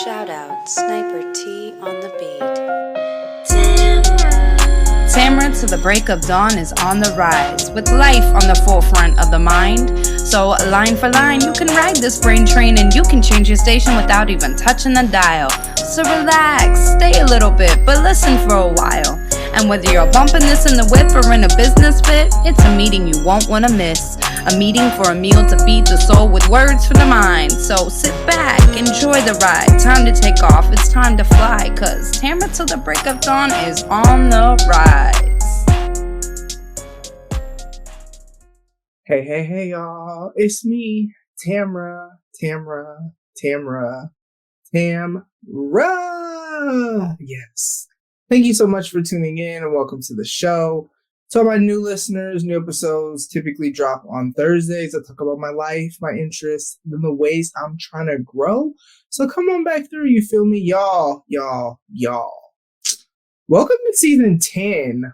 Shout out Sniper T on the beat. Tamara to the break of dawn is on the rise, with life on the forefront of the mind. So line for line, you can ride this brain train and you can change your station without even touching the dial. So relax, stay a little bit, but listen for a while. And whether you're bumping this in the whip or in a business fit, it's a meeting you won't want to miss. A meeting for a meal to feed the soul with words for the mind. So sit back, enjoy the ride. Time to take off, it's time to fly. Cause Tamara till the break of dawn is on the rise. Hey, y'all. It's me, Tamara. Yes. Thank you so much for tuning in and welcome to the show. So my new listeners, new episodes typically drop on Thursdays. I talk about my life, my interests, and the ways I'm trying to grow. So come on back through, you feel me? Y'all. Welcome to season 10.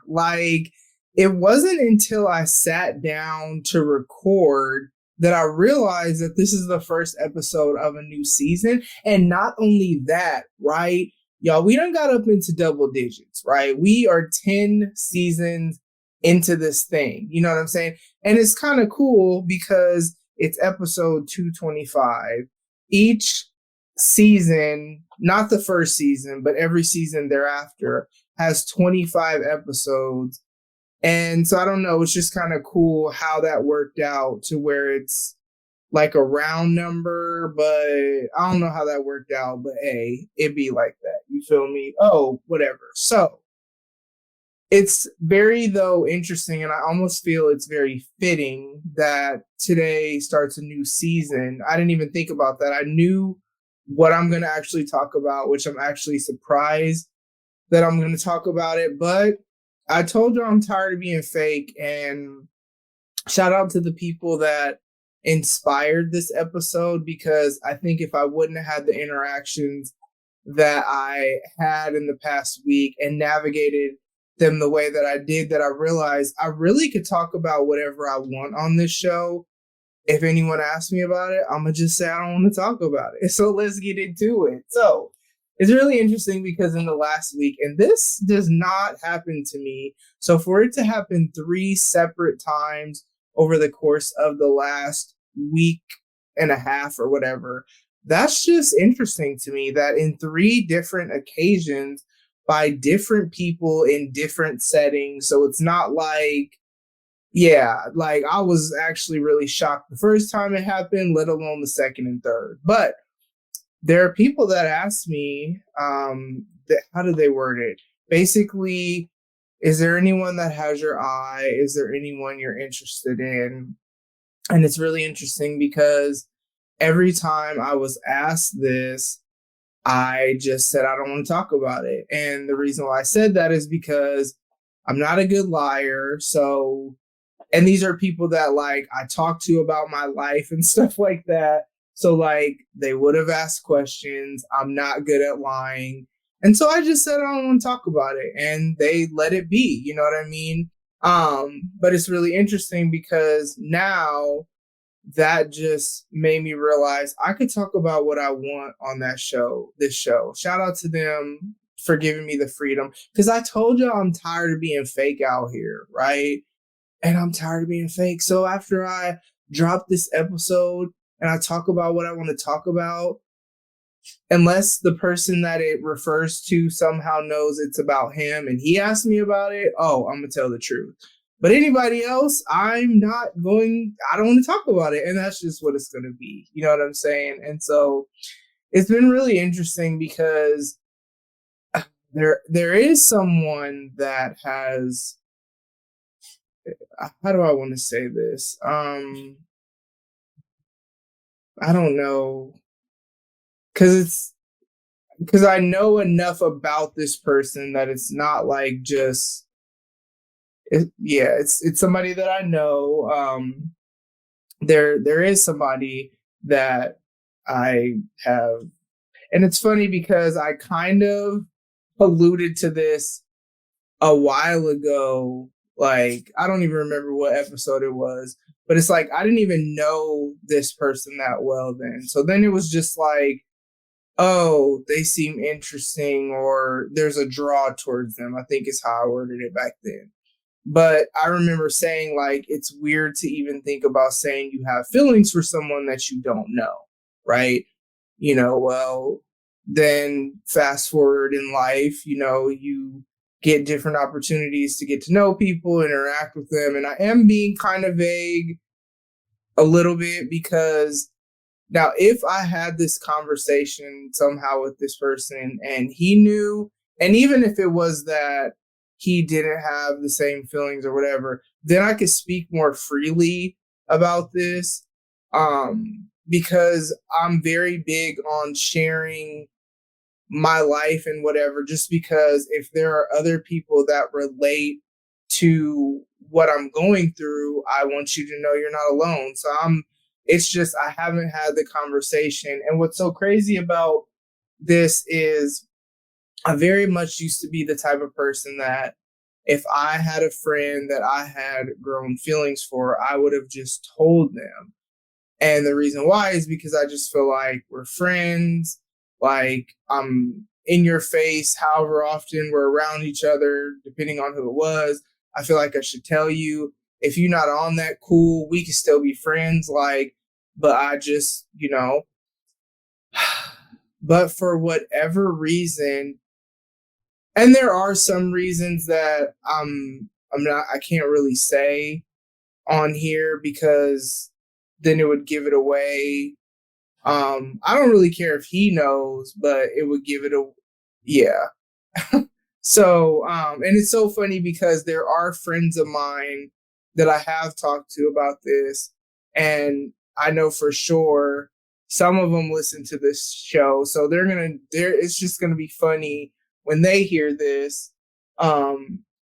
It wasn't until I sat down to record that I realized that this is the first episode of a new season. And not only that, right? Y'all, we done got up into double digits, right? We are 10 seasons into this thing. You know what I'm saying? And it's kind of cool because it's episode 225. Each season, not the first season, but every season thereafter has 25 episodes. And so I don't know, it's just kind of cool how that worked out to where it's like a round number, but I don't know how that worked out, but hey, it'd be like that. You feel me? Oh, whatever. So it's very, though, interesting, and I almost feel it's very fitting that today starts a new season. I didn't even think about that. I knew what I'm going to actually talk about, which I'm actually surprised that I'm going to talk about it, but I told you I'm tired of being fake, and shout out to the people that inspired this episode, because I think if I wouldn't have had the interactions that I had in the past week and navigated them the way that I did, that I realized I really could talk about whatever I want on this show. If anyone asks me about it, I'm going to just say I don't want to talk about it. So let's get into it. So it's really interesting because in the last week, and this does not happen to me, so for it to happen 3 separate times over the course of the last week and a half or whatever, that's just interesting to me that in 3 different occasions by different people in different settings. So it's not like, I was actually really shocked the first time it happened, let alone the second and third. But there are people that ask me, how do they word it? Basically, is there anyone that has your eye? Is there anyone you're interested in? And it's really interesting because every time I was asked this, I just said, I don't want to talk about it. And the reason why I said that is because I'm not a good liar. So, and these are people that I talk to about my life and stuff like that. So they would have asked questions. I'm not good at lying. And so I just said, I don't want to talk about it. And they let it be. You know what I mean? But it's really interesting because now that just made me realize I could talk about what I want on this show. Shout out to them for giving me the freedom. Because I told you I'm tired of being fake out here, right? And I'm tired of being fake. So after I drop this episode, and I talk about what I want to talk about, unless the person that it refers to somehow knows it's about him and he asked me about it, I'm going to tell the truth. But anybody else, I don't want to talk about it. And that's just what it's going to be. You know what I'm saying? And so it's been really interesting because there is someone that has, how do I want to say this? I don't know, because I know enough about this person that it's not it's somebody that I know. There is somebody that I have, and it's funny because I kind of alluded to this a while ago. I don't even remember what episode it was, but it's I didn't even know this person that well then. So then it was just oh, they seem interesting, or there's a draw towards them, I think is how I worded it back then. But I remember saying, like, it's weird to even think about saying you have feelings for someone that you don't know, right? Well, then fast forward in life, you get different opportunities to get to know people, interact with them. And I am being kind of vague a little bit because now, if I had this conversation somehow with this person and he knew, and even if it was that he didn't have the same feelings or whatever, then I could speak more freely about this. Because I'm very big on sharing my life and whatever, just because if there are other people that relate to what I'm going through, I want you to know you're not alone. It's just, I haven't had the conversation. And what's so crazy about this is I very much used to be the type of person that if I had a friend that I had grown feelings for, I would have just told them. And the reason why is because I just feel like we're friends. Like, I'm in your face, however often we're around each other, depending on who it was. I feel like I should tell you. If you're not on that, cool, we can still be friends. Like, but I just, but for whatever reason, and there are some reasons that I can't really say on here because then it would give it away. I don't really care if he knows, but it would give it a, yeah. So, and it's so funny because there are friends of mine that I have talked to about this, and I know for sure some of them listen to this show, so it's just gonna be funny when they hear this.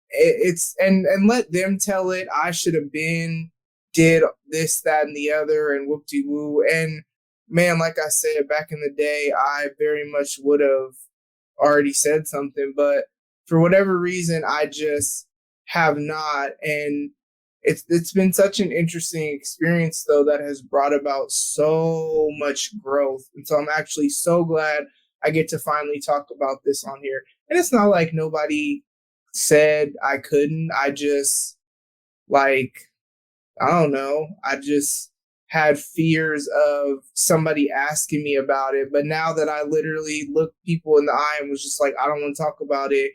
It's and let them tell it. I should have been, did this, that, and the other, and whoop de woo. And man, like I said back in the day, I very much would have already said something, but for whatever reason, I just have not. And it's been such an interesting experience though that has brought about so much growth. And so I'm actually so glad I get to finally talk about this on here. And it's not like nobody said I couldn't. I just, like, I don't know. I just had fears of somebody asking me about it. But now that I literally looked people in the eye and was just like, I don't want to talk about it,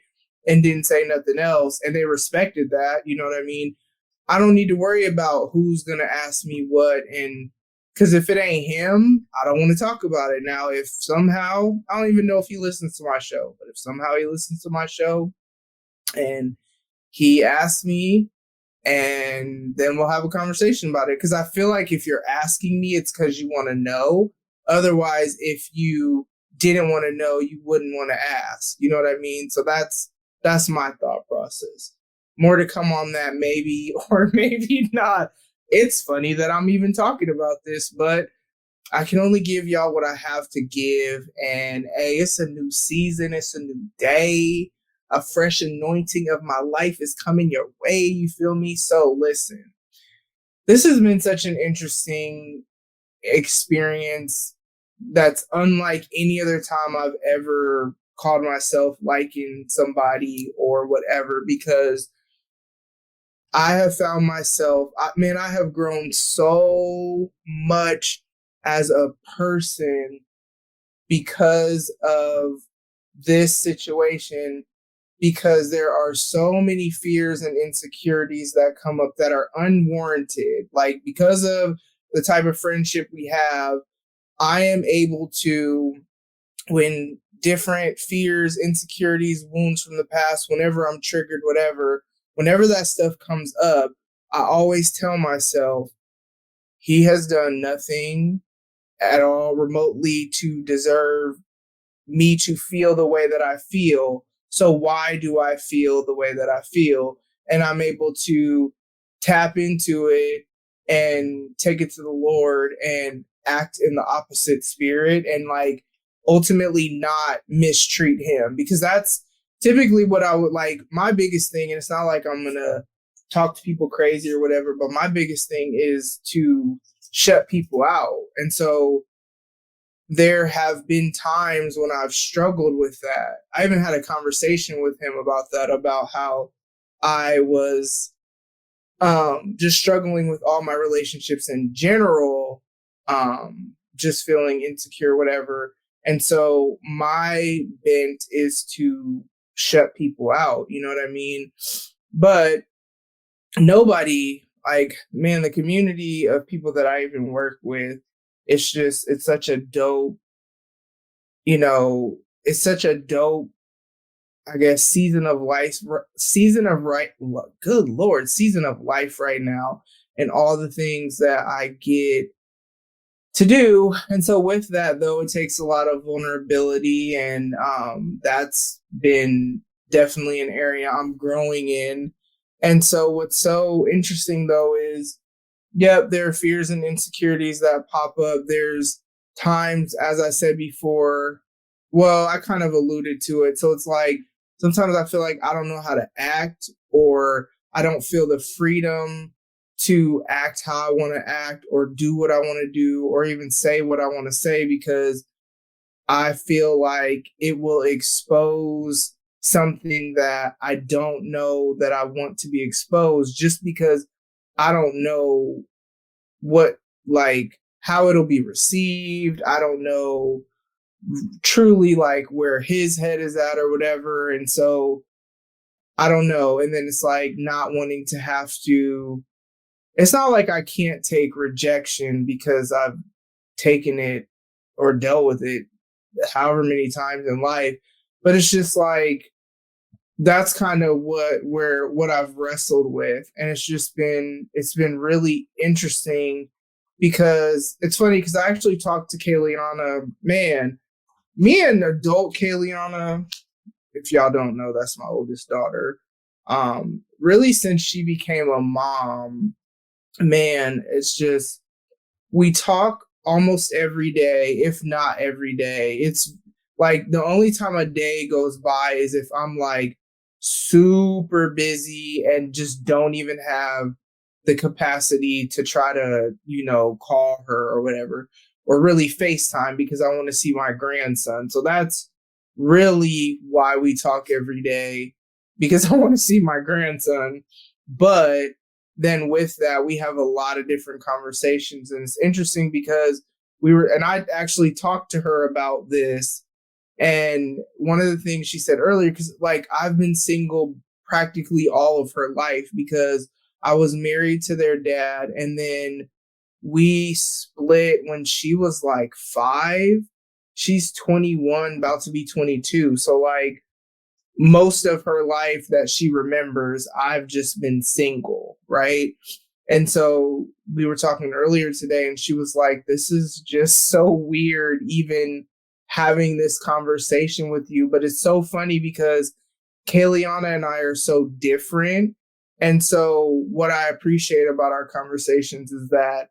and didn't say nothing else, and they respected that, you know what I mean? I don't need to worry about who's going to ask me what. And because if it ain't him, I don't want to talk about it. Now, if somehow, I don't even know if he listens to my show, but if somehow he listens to my show and he asks me, and then we'll have a conversation about it. Because I feel like if you're asking me, it's because you want to know. Otherwise, if you didn't want to know, you wouldn't want to ask. You know what I mean? So that's my thought process. More to come on that, maybe, or maybe not. It's funny that I'm even talking about this, but I can only give y'all what I have to give. And hey, it's a new season. It's a new day. A fresh anointing of my life is coming your way. You feel me? So listen, this has been such an interesting experience that's unlike any other time I've ever called myself liking somebody or whatever, because I have found myself, I have grown so much as a person because of this situation, because there are so many fears and insecurities that come up that are unwarranted. Like, because of the type of friendship we have, I am able to, when different fears, insecurities, wounds from the past, whenever I'm triggered, whatever, whenever that stuff comes up, I always tell myself, he has done nothing at all remotely to deserve me to feel the way that I feel. So why do I feel the way that I feel? And I'm able to tap into it and take it to the Lord and act in the opposite spirit, and like ultimately not mistreat him, because that's typically what I would like. My biggest thing, and it's not like I'm going to talk to people crazy or whatever, but my biggest thing is to shut people out. And so there have been times when I've struggled with that. I even had a conversation with him about that, about how I was just struggling with all my relationships in general, just feeling insecure, whatever. And so my bent is to shut people out, you know what I mean? But nobody, like, man, the community of people that I even work with, it's such a dope, you know, it's such a dope, I guess, season of right, good Lord, season of life right now, and all the things that I get to do. And so with that, though, it takes a lot of vulnerability, and that's been definitely an area I'm growing in. And so what's so interesting, though, is, yep, there are fears and insecurities that pop up. There's times, as I said before, well, I kind of alluded to it. So it's like sometimes I feel like I don't know how to act, or I don't feel the freedom to act how I want to act, or do what I want to do, or even say what I want to say, because I feel like it will expose something that I don't know that I want to be exposed, just because I don't know what, like, how it'll be received. I don't know truly, like, where his head is at or whatever. And so I don't know. And then it's like not wanting to have to, it's not like I can't take rejection, because I've taken it or dealt with it however many times in life. But it's just like, that's kind of what I've wrestled with. And it's been really interesting, because it's funny, because I actually talked to Kayliana, man, me and adult Kayliana, if y'all don't know, that's my oldest daughter. Really, since she became a mom, man, it's just, we talk almost every day, if not every day. It's like the only time a day goes by is if I'm like super busy and just don't even have the capacity to try to, call her or whatever, or really FaceTime, because I want to see my grandson. So that's really why we talk every day, because I want to see my grandson. But then with that, we have a lot of different conversations. And it's interesting because I actually talked to her about this. And one of the things she said earlier, because like I've been single practically all of her life, because I was married to their dad, and then we split when she was like 5. She's 21, about to be 22. So like most of her life that she remembers, I've just been single, right? And so we were talking earlier today, and she was like, this is just so weird, even having this conversation with you. But it's so funny because Kayliana and I are so different. And so what I appreciate about our conversations is that,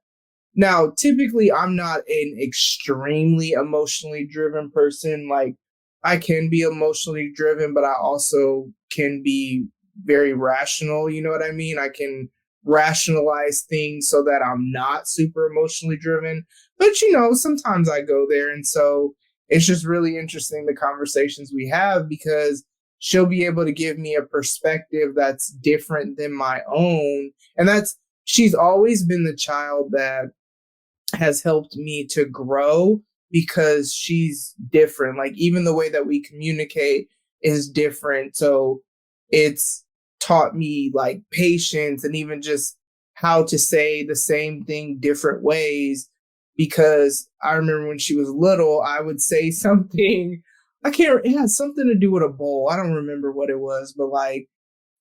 now, typically, I'm not an extremely emotionally driven person. Like, I can be emotionally driven, but I also can be very rational. You know what I mean? I can rationalize things so that I'm not super emotionally driven. But, sometimes I go there. And so it's just really interesting, the conversations we have, because she'll be able to give me a perspective that's different than my own. And she's always been the child that has helped me to grow, because she's different. Like, even the way that we communicate is different. So it's taught me like patience, and even just how to say the same thing different ways. Because I remember when she was little, I would say something, it had something to do with a bowl. I don't remember what it was, but like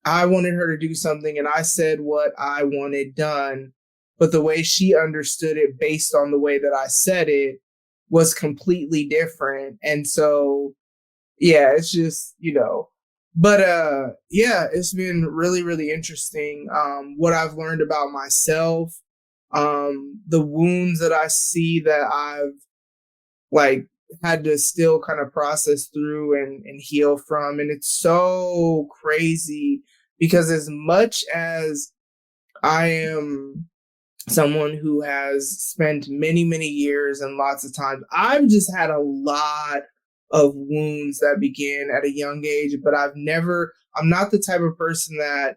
I wanted her to do something, and I said what I wanted done. But the way she understood it, based on the way that I said it, was completely different. And so, yeah, it's just, but yeah, it's been really, really interesting. What I've learned about myself, the wounds that I see that I've like had to still kind of process through and heal from. And it's so crazy, because as much as I am someone who has spent many, many years and lots of times. I've just had a lot of wounds that began at a young age, but I'm not the type of person that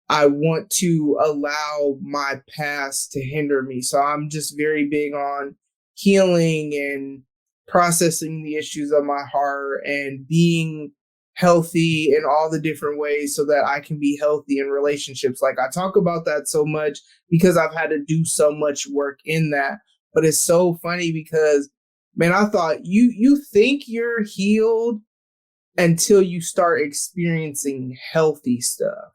I want to allow my past to hinder me. So I'm just very big on healing and processing the issues of my heart and being healthy in all the different ways so that I can be healthy in relationships. Like I talk about that so much because I've had to do so much work in that. But it's so funny because man, I thought you think you're healed until you start experiencing healthy stuff.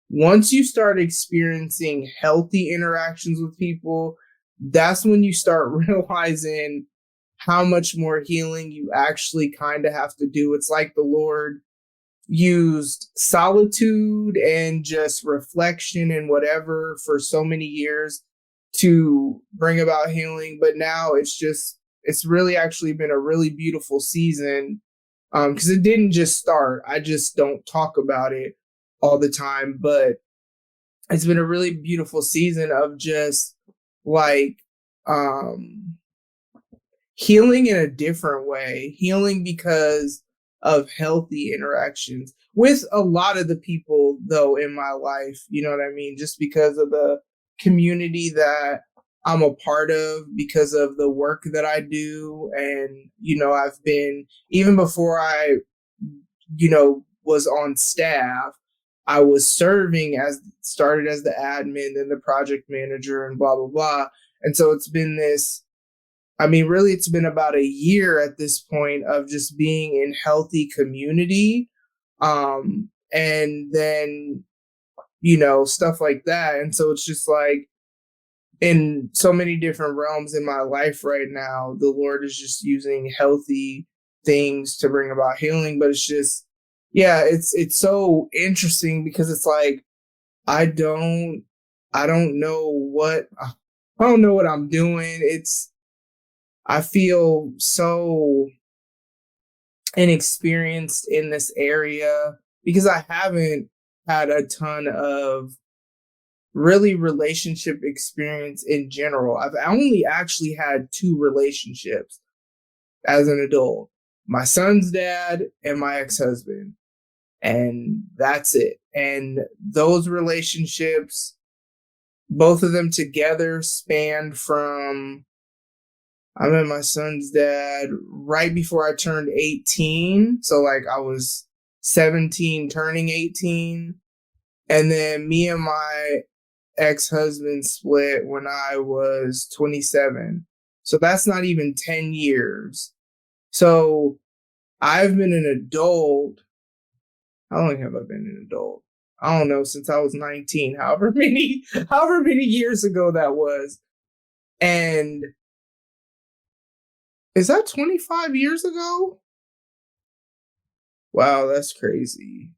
Once you start experiencing healthy interactions with people, that's when you start realizing how much more healing you actually kind of have to do. It's like the Lord used solitude and just reflection and whatever for so many years to bring about healing. But now it's really actually been a really beautiful season because it didn't just start. I just don't talk about it all the time, but it's been a really beautiful season of just like um healing in a different way, healing because of healthy interactions with a lot of the people though in my life, you know what I mean? Just because of the community that I'm a part of, because of the work that I do. And, I've been, even before I, was on staff, I was started as the admin, then the project manager and blah, blah, blah. And so it's been really, it's been about a year at this point of just being in healthy community. And then, stuff like that. And so it's just like in so many different realms in my life right now, the Lord is just using healthy things to bring about healing. But it's just, yeah, it's so interesting because it's like, I don't, I don't know what, I don't know what I'm doing. I feel so inexperienced in this area because I haven't had a ton of really relationship experience in general. I've only actually had 2 relationships as an adult. My son's dad and my ex-husband. And that's it. And those relationships, both of them together spanned from I met my son's dad right before I turned 18. So like I was 17 turning 18. And then me and my ex-husband split when I was 27. So that's not even 10 years. So I've been an adult. How long have I been an adult? I don't know, since I was 19, however many years ago that was. And is that 25 years ago? Wow, that's crazy.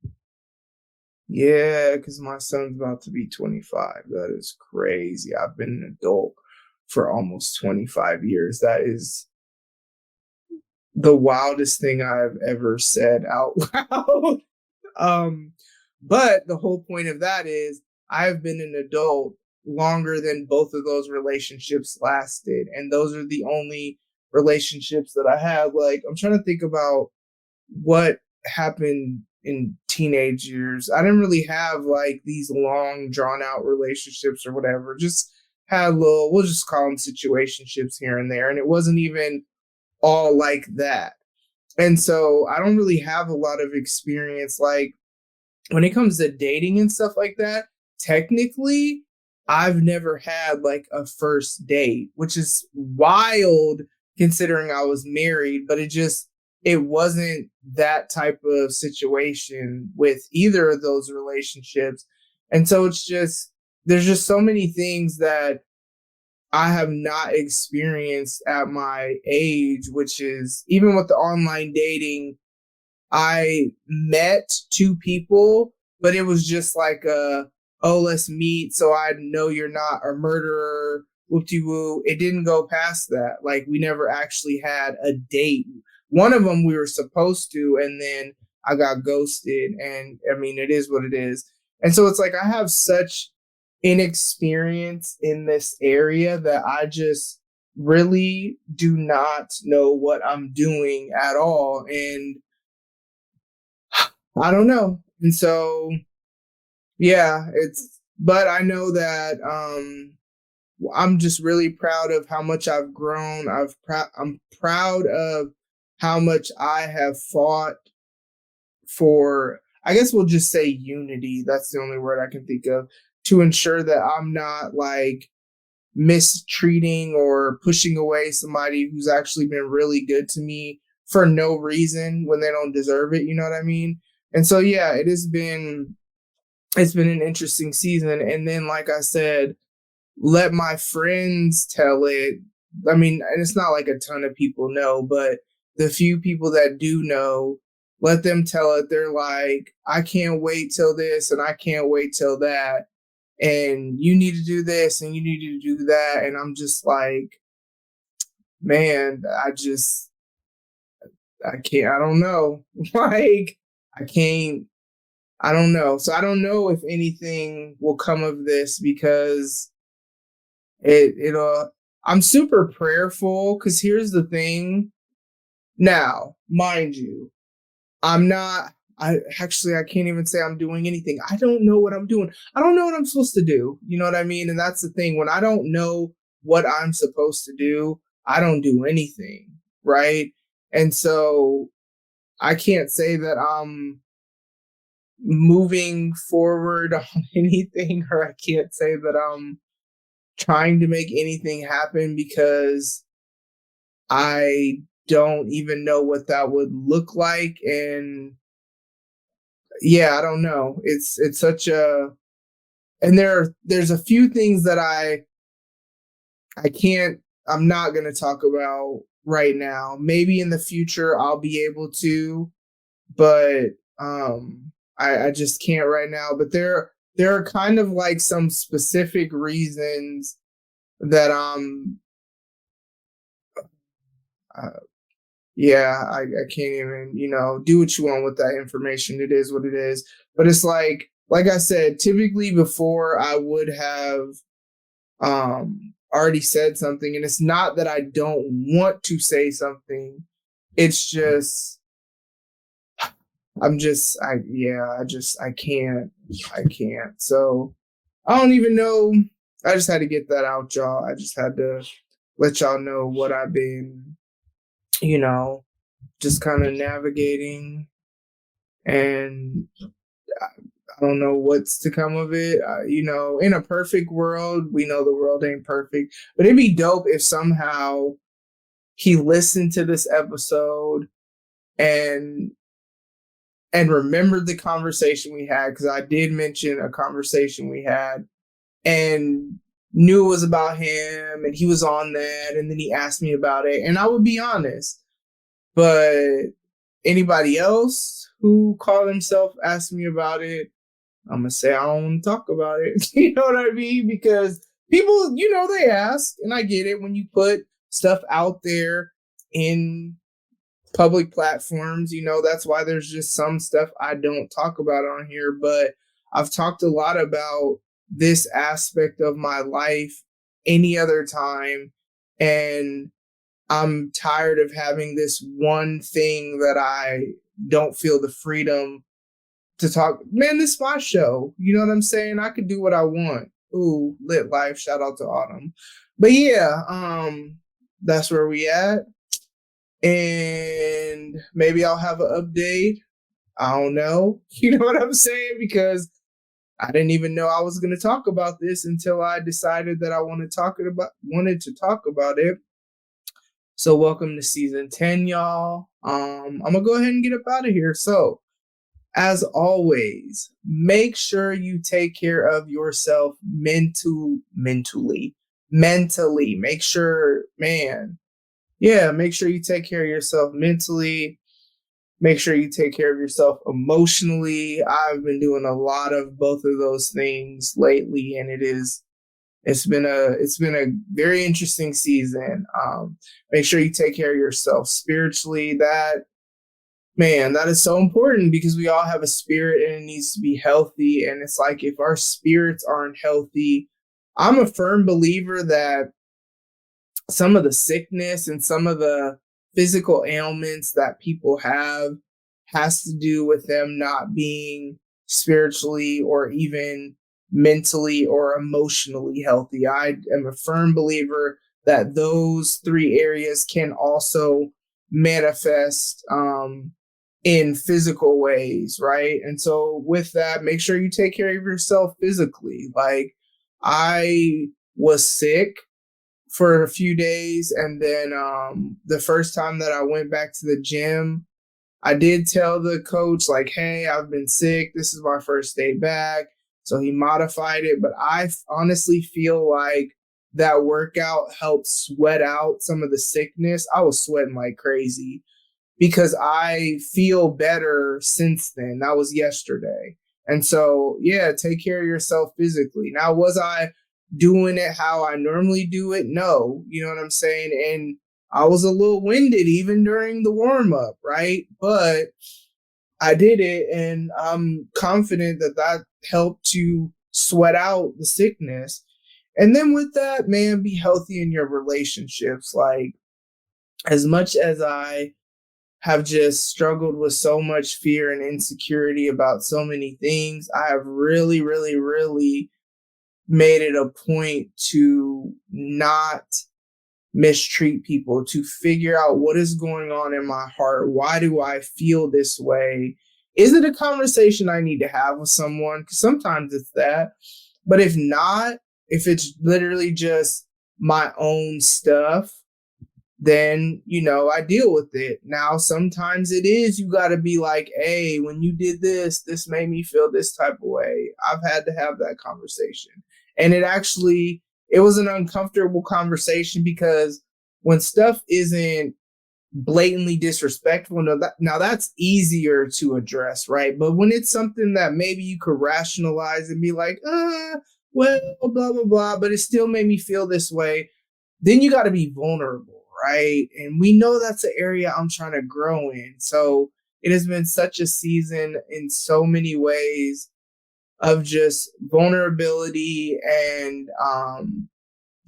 Yeah, because my son's about to be 25. That is crazy. I've been an adult for almost 25 years. That is the wildest thing I've ever said out loud. But the whole point of that is I've been an adult longer than both of those relationships lasted. And those are the only relationships that I have. Like, I'm trying to think about what happened in teenage years. I didn't really have like these long drawn out relationships or whatever. Just had we'll just call them situationships here and there. And it wasn't even all like that. And so I don't really have a lot of experience. Like when it comes to dating and stuff like that, technically I've never had like a first date, which is wild considering I was married, but it wasn't that type of situation with either of those relationships. And so there's just so many things that I have not experienced at my age, which is even with the online dating, I met 2 people, but it was just like oh, let's meet so I know you're not a murderer, whoop-de-woo. It didn't go past that. Like we never actually had a date. One of them we were supposed to, and then I got ghosted. And I mean, it is what it is. And so it's like I have such inexperience in this area that I just really do not know what I'm doing at all. And I don't know. And so, yeah, but I know that I'm just really proud of how much I've grown. I'm proud of how much I have fought for, I guess we'll just say unity. That's the only word I can think of, to ensure that I'm not like mistreating or pushing away somebody who's actually been really good to me for no reason when they don't deserve it. You know what I mean? And so, yeah, it's been an interesting season. And then, like I said, let my friends tell it. I mean, and it's not like a ton of people know, but the few people that do know, let them tell it. They're like, I can't wait till this and I can't wait till that. And you need to do this and you need to do that. And I'm just like, man, I can't, I don't know. Like, I can't, I don't know. So I don't know if anything will come of this because it'll, I'm super prayerful because here's the thing. Now, mind you, I can't even say I'm doing anything. I don't know what I'm doing. I don't know what I'm supposed to do. You know what I mean? And that's the thing. When I don't know what I'm supposed to do, I don't do anything. Right. And so I can't say that I'm moving forward on anything, or I can't say that I'm trying to make anything happen because I don't even know what that would look like. And yeah, I don't know. It's such a, and there's a few things that I can't, I'm not going to talk about right now. Maybe in the future I'll be able to, but I just can't right now. But there are kind of like some specific reasons that yeah, I can't even, do what you want with that information. It is what it is. But it's like I said, typically before I would have already said something. And it's not that I don't want to say something. It's just, I can't. So I don't even know. I just had to get that out, y'all. I just had to let y'all know what I've been, just kind of navigating, and I don't know what's to come of it. In a perfect world, we know the world ain't perfect, but it'd be dope if somehow he listened to this episode and remembered the conversation we had, because I did mention a conversation we had, and knew it was about him, and he was on that, and then he asked me about it, and I would be honest. But anybody else who called himself asked me about it, I'm going to say I don't want to talk about it. You know what I mean? Because people, they ask, and I get it when you put stuff out there in public platforms, that's why there's just some stuff I don't talk about on here. But I've talked a lot about this aspect of my life any other time. And I'm tired of having this one thing that I don't feel the freedom to talk. Man, this is my show. You know what I'm saying? I could do what I want. Ooh, lit life. Shout out to Autumn. But yeah, that's where we at. And maybe I'll have an update. I don't know. You know what I'm saying? Because I didn't even know I was going to talk about this until I decided that I wanted to talk about it. So welcome to season 10, y'all. I'm going to go ahead and get up out of here. So as always, make sure you take care of yourself mentally. Make sure, make sure you take care of yourself mentally. Make sure you take care of yourself emotionally. I've been doing a lot of both of those things lately, and it's been a very interesting season. Make sure you take care of yourself spiritually. That Man, that is so important because we all have a spirit and it needs to be healthy. And it's like if our spirits aren't healthy, I'm a firm believer that some of the sickness and some of the physical ailments that people have has to do with them not being spiritually or even mentally or emotionally healthy. I am a firm believer that those three areas can also manifest in physical ways, right? And so with that, make sure you take care of yourself physically. Like I was sick for a few days, and then the first time that I went back to the gym, I did tell the coach, like, hey, I've been sick. This is my first day back. So he modified it. But I honestly feel like that workout helped sweat out some of the sickness. I was sweating like crazy because I feel better since then. That was yesterday. And so, yeah, take care of yourself physically. Now, was I doing it how I normally do it? No. You know what I'm saying? And I was a little winded even during the warm up, right? But I did it, and I'm confident that that helped to sweat out the sickness. And then with that, man, be healthy in your relationships. Like, as much as I have just struggled with so much fear and insecurity about so many things, I have really, really, really made it a point to not mistreat people, to figure out what is going on in my heart. Why do I feel this way? Is it a conversation I need to have with someone? Because sometimes it's that. But if not, if it's literally just my own stuff, then, you know, I deal with it. Now, sometimes it is, you got to be like, hey, when you did this, this made me feel this type of way. I've had to have that conversation. And it was an uncomfortable conversation because when stuff isn't blatantly disrespectful, now that's easier to address, right? But when it's something that maybe you could rationalize and be like, well, blah, blah, blah, but it still made me feel this way, then you got to be vulnerable, right? And we know that's an area I'm trying to grow in. So it has been such a season in so many ways of just vulnerability and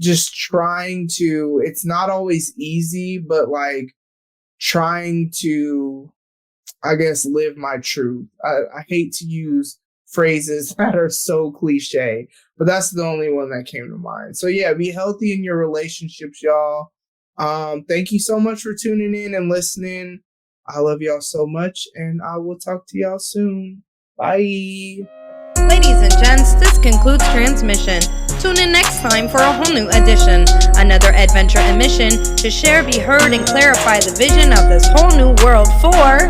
just trying to, it's not always easy, but like trying to, I guess, live my truth. I hate to use phrases that are so cliche, but that's the only one that came to mind. So yeah, be healthy in your relationships, y'all. Thank you so much for tuning in and listening. I love y'all so much, and I will talk to y'all soon. Bye. Ladies and gents, this concludes transmission. Tune in next time for a whole new edition. Another adventure and mission to share, be heard, and clarify the vision of this whole new world for